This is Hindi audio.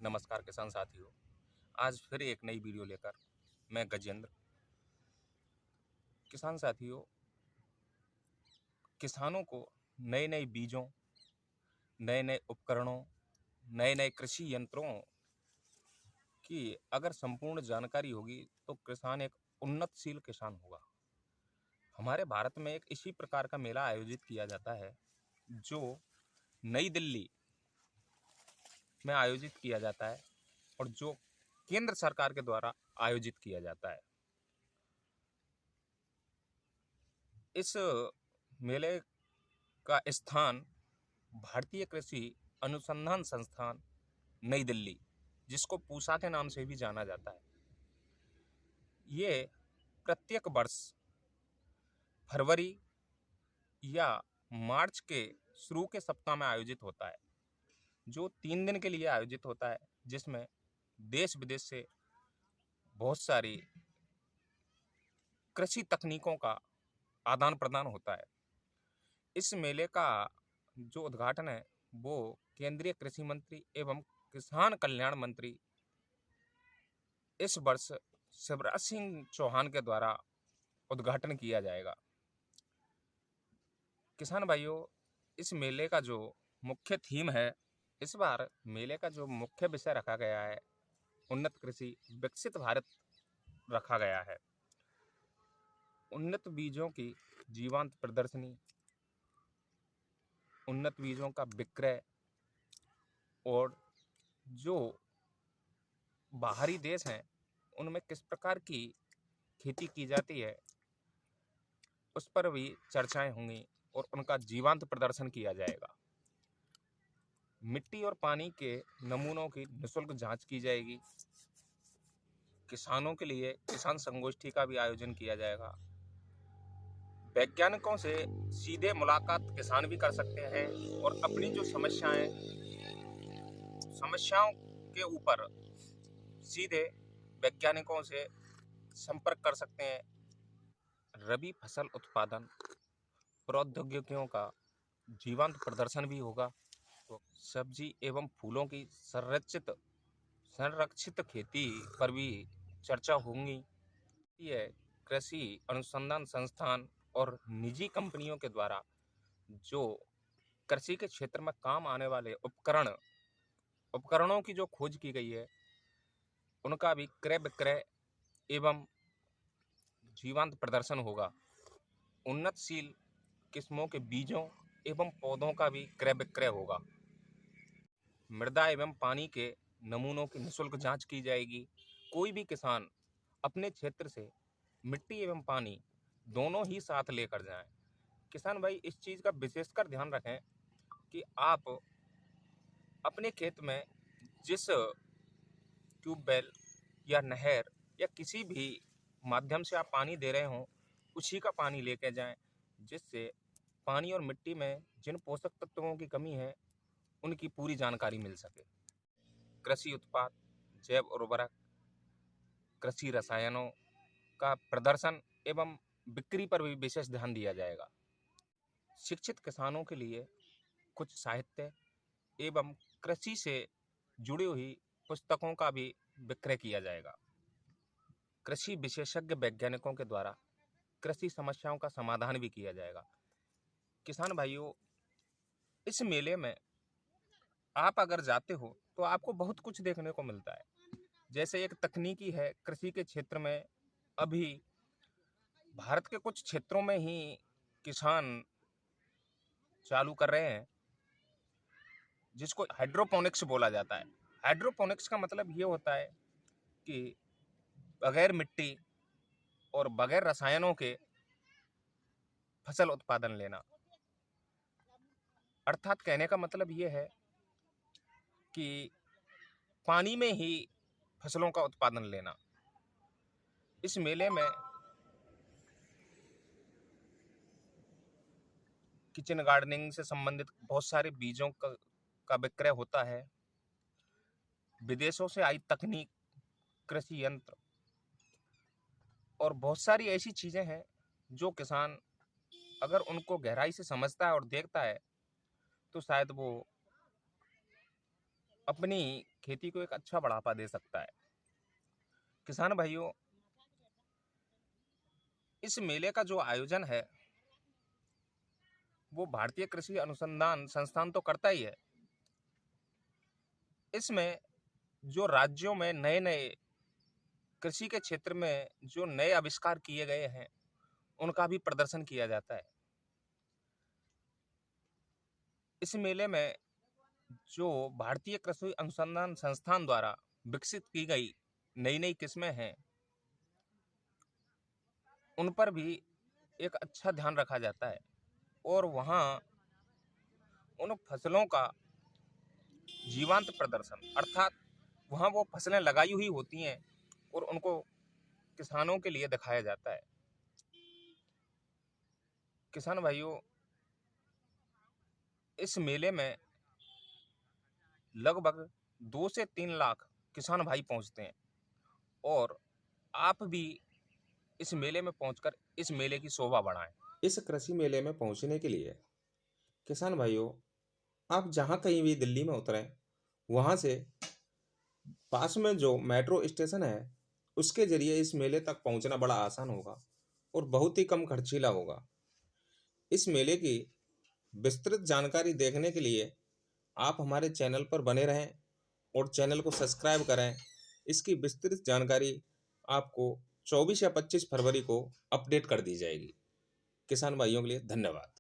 नमस्कार किसान साथियों। आज फिर एक नई वीडियो लेकर मैं गजेंद्र। किसान साथियों, किसानों को नए नए बीजों, नए नए उपकरणों, नए नए कृषि यंत्रों की अगर संपूर्ण जानकारी होगी तो किसान एक उन्नतशील किसान होगा। हमारे भारत में एक इसी प्रकार का मेला आयोजित किया जाता है जो नई दिल्ली में आयोजित किया जाता है और जो केंद्र सरकार के द्वारा आयोजित किया जाता है। इस मेले का स्थान भारतीय कृषि अनुसंधान संस्थान नई दिल्ली, जिसको पूसा के नाम से भी जाना जाता है, ये प्रत्येक वर्ष फरवरी या मार्च के शुरू के सप्ताह में आयोजित होता है, जो 3 दिन के लिए आयोजित होता है, जिसमें देश विदेश से बहुत सारी कृषि तकनीकों का आदान प्रदान होता है। इस मेले का जो उद्घाटन है वो केंद्रीय कृषि मंत्री एवं किसान कल्याण मंत्री इस वर्ष शिवराज सिंह चौहान के द्वारा उद्घाटन किया जाएगा। किसान भाइयों, इस मेले का जो मुख्य थीम है, इस बार मेले का जो मुख्य विषय रखा गया है, उन्नत कृषि विकसित भारत रखा गया है। उन्नत बीजों की जीवंत प्रदर्शनी, उन्नत बीजों का विक्रय और जो बाहरी देश हैं उनमें किस प्रकार की खेती की जाती है उस पर भी चर्चाएं होंगी और उनका जीवंत प्रदर्शन किया जाएगा। मिट्टी और पानी के नमूनों की निःशुल्क जांच की जाएगी। किसानों के लिए किसान संगोष्ठी का भी आयोजन किया जाएगा। वैज्ञानिकों से सीधे मुलाकात किसान भी कर सकते हैं और अपनी जो समस्याओं के ऊपर सीधे वैज्ञानिकों से संपर्क कर सकते हैं। रबी फसल उत्पादन प्रौद्योगिकियों का जीवंत प्रदर्शन भी होगा। तो सब्जी एवं फूलों की संरक्षित खेती पर भी चर्चा होंगी। ये कृषि अनुसंधान संस्थान और निजी कंपनियों के द्वारा जो कृषि के क्षेत्र में काम आने वाले उपकरणों की जो खोज की गई है, उनका भी क्रय विक्रय एवं जीवंत प्रदर्शन होगा। उन्नतशील किस्मों के बीजों एवं पौधों का भी क्रय विक्रय होगा। मृदा एवं पानी के नमूनों की निःशुल्क जांच की जाएगी। कोई भी किसान अपने क्षेत्र से मिट्टी एवं पानी दोनों ही साथ लेकर जाएं। किसान भाई, इस चीज़ का विशेषकर ध्यान रखें कि आप अपने खेत में जिस ट्यूबवेल या नहर या किसी भी माध्यम से आप पानी दे रहे हों, उसी का पानी लेके जाएं, जिससे पानी और मिट्टी में जिन पोषक तत्वों की कमी है उनकी पूरी जानकारी मिल सके। कृषि उत्पाद, जैव उर्वरक, कृषि रसायनों का प्रदर्शन एवं बिक्री पर भी विशेष ध्यान दिया जाएगा। शिक्षित किसानों के लिए कुछ साहित्य एवं कृषि से जुड़ी हुई पुस्तकों का भी विक्रय किया जाएगा। कृषि विशेषज्ञ वैज्ञानिकों के द्वारा कृषि समस्याओं का समाधान भी किया जाएगा। किसान भाइयों, इस मेले में आप अगर जाते हो तो आपको बहुत कुछ देखने को मिलता है। जैसे एक तकनीकी है कृषि के क्षेत्र में, अभी भारत के कुछ क्षेत्रों में ही किसान चालू कर रहे हैं जिसको हाइड्रोपोनिक्स बोला जाता है। हाइड्रोपोनिक्स का मतलब ये होता है कि बगैर मिट्टी और बगैर रसायनों के फसल उत्पादन लेना। अर्थात कहने का मतलब ये है कि पानी में ही फसलों का उत्पादन लेना। इस मेले में किचन गार्डनिंग से संबंधित बहुत सारे बीजों का विक्रय होता है। विदेशों से आई तकनीक, कृषि यंत्र और बहुत सारी ऐसी चीज़ें हैं जो किसान अगर उनको गहराई से समझता है और देखता है तो शायद वो अपनी खेती को एक अच्छा बढ़ावा दे सकता है। किसान भाइयों, इस मेले का जो आयोजन है वो भारतीय कृषि अनुसंधान संस्थान तो करता ही है। इसमें जो राज्यों में नए नए कृषि के क्षेत्र में जो नए आविष्कार किए गए हैं उनका भी प्रदर्शन किया जाता है। इस मेले में जो भारतीय कृषि अनुसंधान संस्थान द्वारा विकसित की गई नई नई किस्में हैं उन पर भी एक अच्छा ध्यान रखा जाता है और वहाँ उन फसलों का जीवांत प्रदर्शन, अर्थात वहाँ वो फसलें लगाई हुई होती हैं और उनको किसानों के लिए दिखाया जाता है। किसान भाइयों, इस मेले में लगभग 2 से 3 लाख किसान भाई पहुंचते हैं और आप भी इस मेले में पहुंचकर इस मेले की शोभा बढ़ाएं। इस कृषि मेले में पहुंचने के लिए किसान भाइयों, आप जहां कहीं भी दिल्ली में उतरें, वहां से पास में जो मेट्रो स्टेशन है उसके जरिए इस मेले तक पहुंचना बड़ा आसान होगा और बहुत ही कम खर्चीला होगा। इस मेले की विस्तृत जानकारी देखने के लिए आप हमारे चैनल पर बने रहें और चैनल को सब्सक्राइब करें। इसकी विस्तृत जानकारी आपको 24 या 25 फरवरी को अपडेट कर दी जाएगी। किसान भाइयों के लिए धन्यवाद।